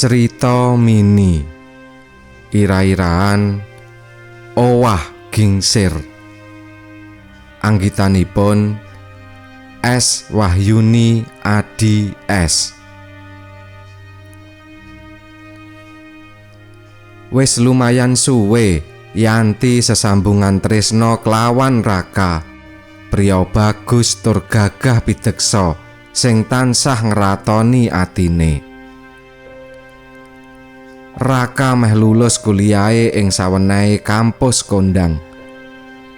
Cerita mini ira-iraan owah gingsir. Anggitanipun S. Wahyuni Adi S. Wis lumayan suwe Yanti sesambungan tresna klawan Raka, priya bagus tur gagah pideksa sing tansah ngratoni atine. Raka meh lulus kuliahe ing sawenehe kampus kondang.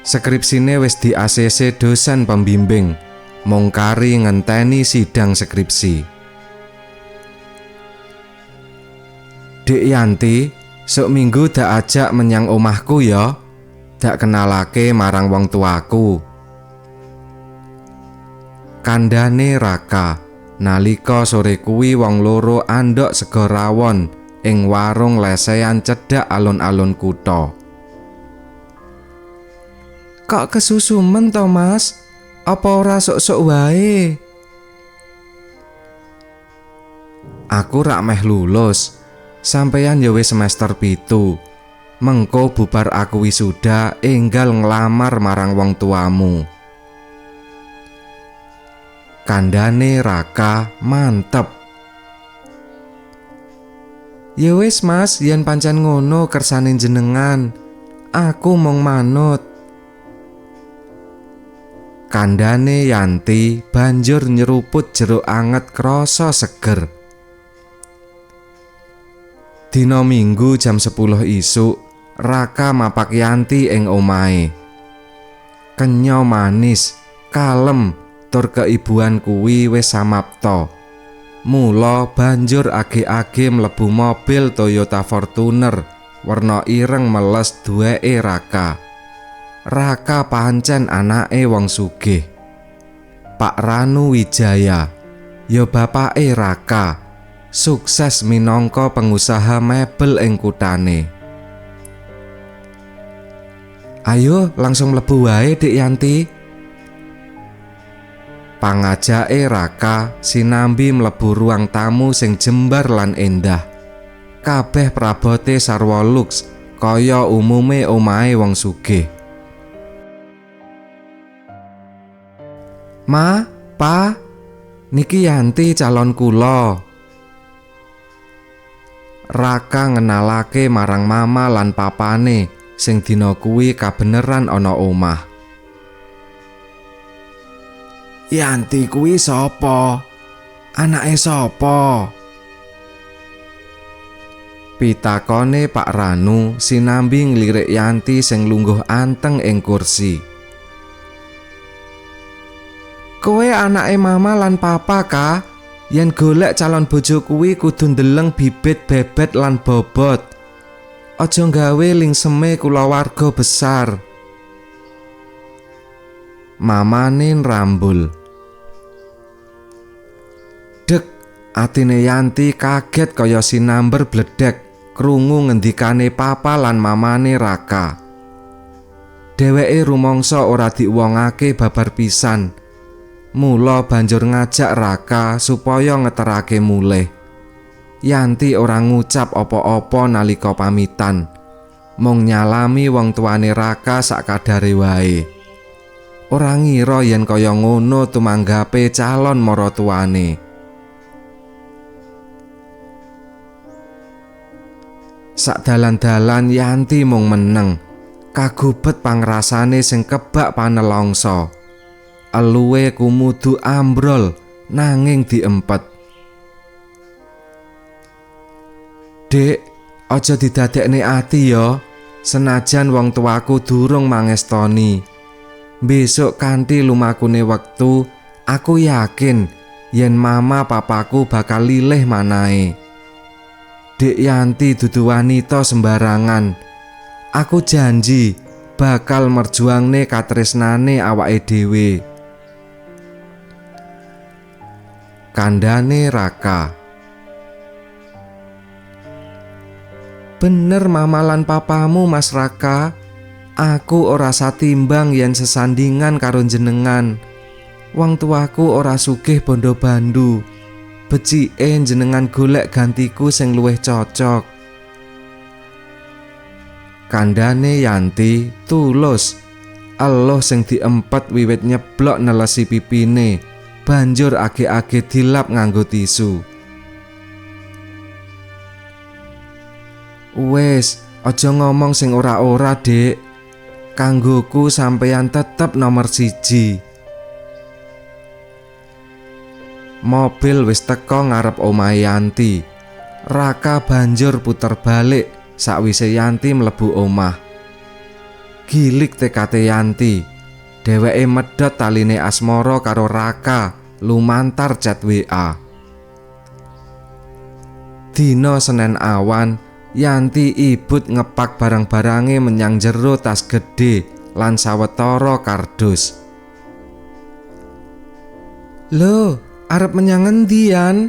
Skripsine wis di ACC dosen pembimbing, mung kari ngenteni sidang skripsi. Dek Yanti, sok minggu dak ajak menyang omahku ya, dak kenalake marang wong tuaku. Kandhane Raka nalika sore kuwi wong loro andhok sega rawon ing warung lesehan cedhak alun-alun kutha. Kok kesusumen to, Mas? Apa ora sok-sok wae? Aku rak meh lulus. Sampeyan ya wis semester 7. Mengko bubar aku wisuda enggal nglamar marang wong tuamu. Kandhane Raka mantep. Ya wis Mas, yen pancen ngono kersane jenengan, aku mung manut. Kandhane Yanti banjur nyeruput jeruk anget krasa seger. Dina Minggu jam 10 isuk, Raka mapak Yanti ing omahe. Kenya manis, kalem, tur keibuan kuwi wis samapta. Mula banjur age-age mlebu mobil Toyota Fortuner werna ireng meles duweke Raka. Raka pancen anake wong sugih. Pak Ranu Wijaya, ya bapake Raka, sukses minangka pengusaha mebel ing kuthane. Ayo langsung mlebu wae Dik Yanti. Pangajake Raka sinambi mlebu ruang tamu sing jembar lan endah. Kabeh prabote sarwa luks kaya umume omahe wong sugih. Ma, Pa, niki Yanti calon kula. Raka ngenalake marang mama lan papane sing dina kuwi kabeneran ana omah. Yanti kuwi sapa? Anake sapa? Pitakone Pak Ranu sinambi nglirik Yanti sing lungguh anteng ing kursi. Kowe anake mama lan papa ka? Yen golek calon bojo kuwi kudu ndeleng bibit bebet lan bobot. Aja gawe lingseme kulawarga besar. Mamane rambul. Dek, atine Yanti kaget kaya sinamber bledek krungu ngendikane papa lan mamane Raka. Dheweke rumangsa ora diuwongake babar pisan. Mula banjur ngajak Raka supaya ngeterake mulih. Yanti ora ngucap apa-apa nalika pamitan, mung nyalami wong tuane Raka sakadare wae. Ora ngira yen kaya ngono tumanggape calon maratuwane. Sakdalan-dalan Yanti mung meneng, kagubet pangrasane sing kebak panelongso. Eluwe kumudu ambrol nanging diempet. Dek, aja didadekne ati ya, senajan wong tuaku durung mangestoni. Besok kanthi lumakune wektu, aku yakin yen mama papaku bakal lilih manahe. Dek Yanti dudu wanita sembarangan. Aku janji bakal merjuangne katresnane awake dhewe. Kandhane Raka. Bener mama lan papamu Mas Raka. Aku ora satimbang yen sesandingan karo jenengan. Wong tuaku ora sugih bondo bandu. becike jenengan golek gantiku sing luwih cocok. Kandhane Yanti tulus. Eluh sing diempet wiwit nyeblok nelesi pipine, banjur age-age dilap nganggo tisu. Wes, aja ngomong sing ora-ora, Dik. Kanggoku sampeyan tetep nomor 1. Mobil wis teka ngarep omahe Yanti. Raka banjur puter balik sakwise Yanti mlebu omah. Gilik tekate Yanti. Dheweke medhot taline asmara karo Raka lumantar chat WA. Dina Senin awan, Yanti ibut ngepak barang-barange menyang jero tas gedhe lan sawetara kardus. "Lho, arep menyang endi, Yan?"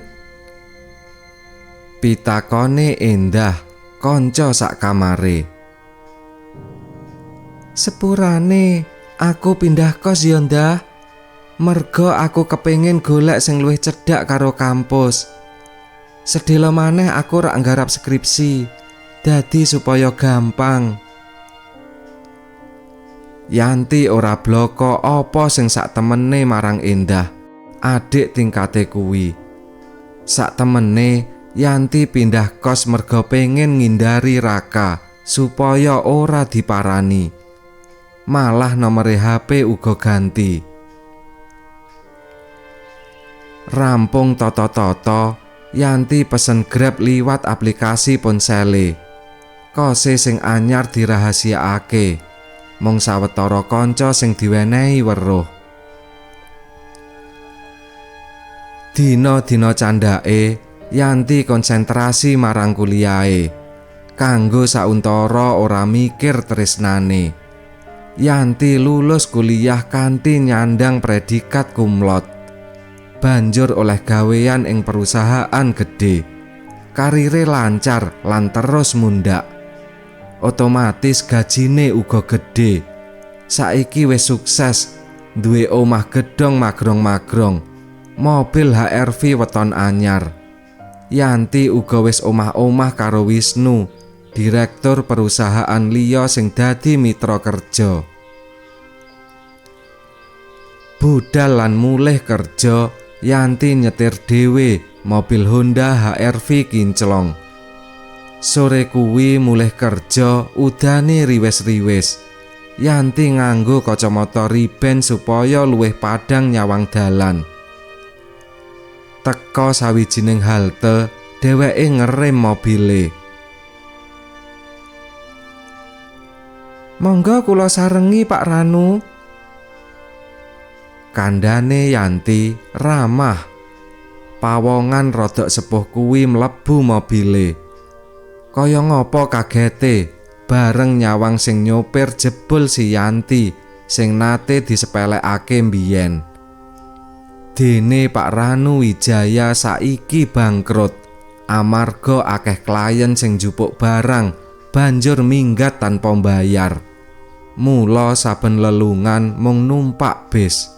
pitakone Endah, kanca sak kamare. "Sepurane aku pindah kos ya, Ndah. Merga aku kepengin golek sing luwih cedhak karo kampus. Sedhela maneh aku rak nggarap skripsi, dadi supaya gampang." Yanti ora bloko apa sing sak temene marang Endah, adik tingkate kuwi. Sak temene Yanti pindah kos merga pengen ngindari Raka supaya ora diparani. Malah nomere HP uga ganti. Rampung toto-toto, Yanti pesen Grab liwat aplikasi ponsele. Kose sing anyar dirahasiakake, mung sawetara kanca sing diwenehi weruh. Dina-dina candhake, Yanti konsentrasi marang kuliahe. Kanggo sauntara ora mikir tresnane. Yanti lulus kuliah kanthi nyandang predikat cum laude. Banjur oleh gawean ing perusahaan gedhe. Karire lancar lan terus mundhak. Otomatis gajine uga gedhe. Saiki wis sukses, duwe omah gedhong magrong-magrong, mobil HR-V weton anyar. Yanti uga wis omah-omah karo Wisnu, direktur perusahaan liya sing dadi mitra kerja. Budal lan mulih kerja, Yanti nyetir dhewe mobil Honda HR-V kinclong. Sore kuwi mulih kerja, udane riwes-riwes. Yanti nganggo kacamata riben supaya luwih padhang nyawang dalan. Teka sawijining halte, dheweke ngerem mobile. "Monggo kula sarengi, Pak Ranu." Kandhane Yanti ramah. Pawongan rodok sepuh kuwi mlebu mobile. Kaya ngapa kagete bareng nyawang sing nyopir jebul si Yanti sing nate disepelekake mbiyen. Dene Pak Ranu Wijaya saiki bangkrut amarga akeh klien sing njupuk barang banjur minggat tanpa mbayar. Mula saben lelungan mung numpak bis.